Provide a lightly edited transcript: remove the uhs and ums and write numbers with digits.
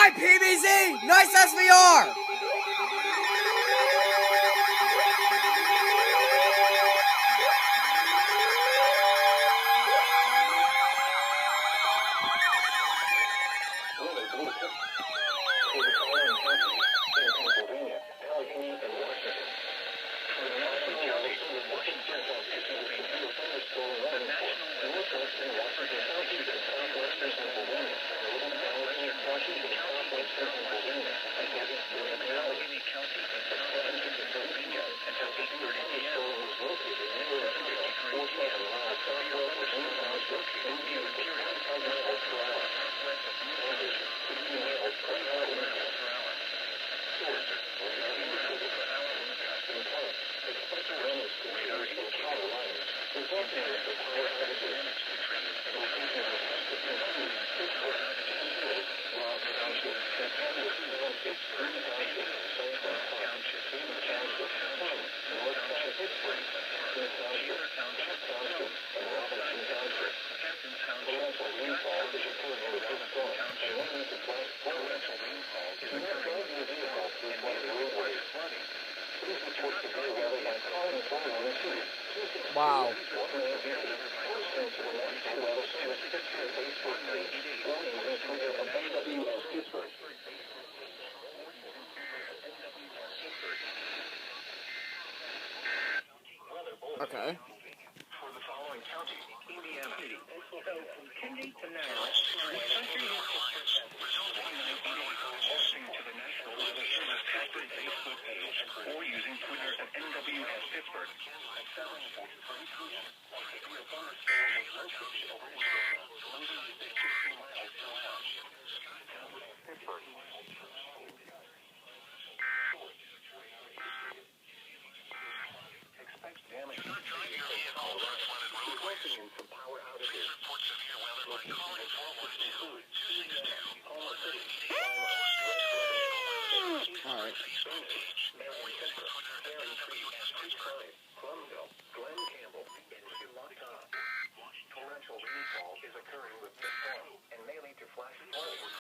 right, PBZ. Nice SVR. Wow. Okay. For the following counties, Indiana. So from Kennedy to now, the country has posting to the National Weather Service Pittsburgh Facebook page or using Twitter at NWS Pittsburgh. Expect damage. Resulting in some power outages. All right.